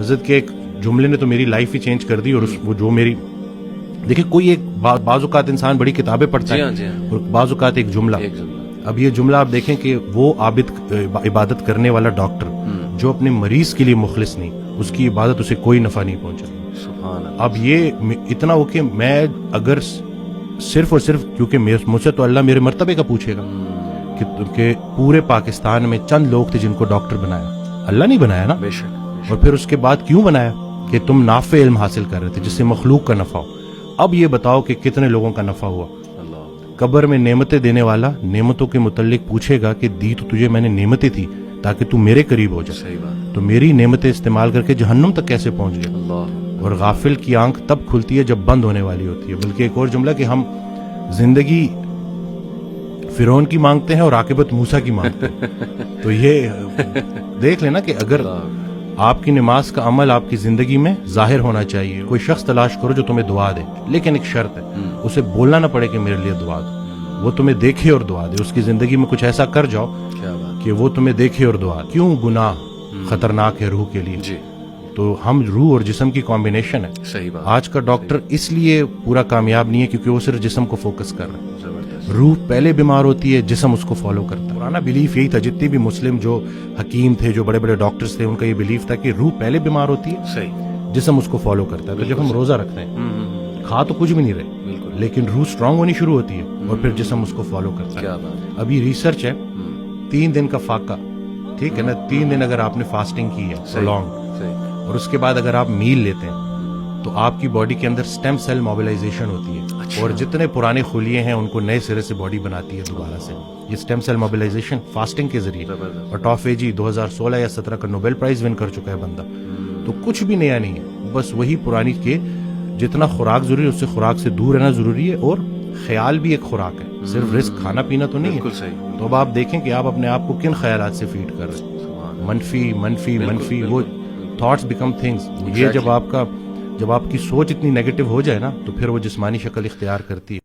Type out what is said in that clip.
حضرت کے ایک جملے نے تو میری لائف ہی چینج کر دی. اور وہ جو میری دیکھیں کوئی ایک بعض اوقات انسان بڑی کتابیں پڑھتا ہے اور بعض اوقات ایک جملہ. اب یہ جملہ آپ دیکھیں کہ وہ عابد عبادت کرنے والا ڈاکٹر جو اپنے مریض کے لیے مخلص نہیں, اس کی عبادت اسے کوئی نفع نہیں پہنچا. اب یہ اتنا ہو کہ میں اگر صرف اور صرف کیونکہ مجھ سے تو اللہ میرے مرتبے کا پوچھے گا کہ پورے پاکستان میں چند لوگ تھے جن کو ڈاکٹر بنایا, اللہ نہیں بنایا نا. اور پھر اس کے بعد کیوں بنایا کہ تم نافع علم حاصل کر رہے تھے جس سے مخلوق کا نفع ہو. اب یہ بتاؤ کہ کتنے لوگوں کا نفع ہوا. قبر میں نعمتیں دینے والا نعمتوں کے متعلق پوچھے گا کہ دی تو تجھے میں نے نعمتیں تھی تاکہ تو میرے قریب ہو جائے, تو میری نعمتیں استعمال کر کے جہنم تک کیسے پہنچ گئے. اور غافل کی آنکھ تب کھلتی ہے جب بند ہونے والی ہوتی ہے. بلکہ ایک اور جملہ کہ ہم زندگی فرعون کی مانگتے ہیں اور عاقبت موسیٰ کی مانگتے ہیں. تو یہ دیکھ لینا کہ اگر آپ کی نماز کا عمل آپ کی زندگی میں ظاہر ہونا چاہیے. کوئی شخص تلاش کرو جو تمہیں دعا دے, لیکن ایک شرط ہے, اسے بولنا نہ پڑے کہ میرے لیے دعا دو, وہ تمہیں دیکھے اور دعا دے. اس کی زندگی میں کچھ ایسا کر جاؤ کہ وہ تمہیں دیکھے اور دعا دے. کیوں گناہ خطرناک ہے روح کے لیے؟ تو ہم روح اور جسم کی کمبینیشن ہے. صحیح بات. آج کا ڈاکٹر اس لیے پورا کامیاب نہیں ہے کیونکہ وہ صرف جسم کو فوکس کر رہا ہے. روح پہلے بیمار ہوتی ہے, جسم اس کو فالو کرتا ہے. پرانا بلیف یہی تھا, جتنے بھی مسلم جو حکیم تھے, جو بڑے بڑے ڈاکٹرز تھے, ان کا یہ بلیف تھا کہ روح پہلے بیمار ہوتی ہے, صحیح, جسم اس کو فالو کرتا ہے. تو جب ہم روزہ رکھتے ہیں کھا تو کچھ بھی نہیں رہے, لیکن روح اسٹرانگ ہونی شروع ہوتی ہے اور پھر جسم اس کو فالو کرتا ہے. ابھی ریسرچ ہے 3 دن کا فاقہ, ٹھیک ہے نا, 3 دن اگر آپ نے فاسٹنگ کی ہے لانگ, اور اس کے بعد اگر آپ میل لیتے ہیں تو آپ کی باڈی کے اندر سٹیم سیل موبلائزیشن ہوتی ہے, اور جتنے پرانے خلیے ہیں ان کو نئے سرے سے باڈی بناتی ہے دوبارہ سے. یہ سٹیم سیل موبلائزیشن فاسٹنگ کے ذریعے. اور ٹافیجی 2016 یا 17 کا نوبل پرائز ون کر چکا ہے بندہ. تو کچھ بھی نیا نہیں ہے, بس وہی پرانی کے جتنا خوراک ضروری ہے اس سے خوراک سے دور رہنا ضروری ہے. اور خیال بھی ایک خوراک ہے, صرف رزق کھانا پینا تو نہیں ہے. تو اب آپ دیکھیں کہ آپ اپنے آپ کو کن خیالات سے فیڈ کر رہے ہیں. منفی منفی منفی, وہ تھاٹس بیکم تھنگس. یہ جب آپ کی سوچ اتنی نیگیٹو ہو جائے نا تو پھر وہ جسمانی شکل اختیار کرتی ہے.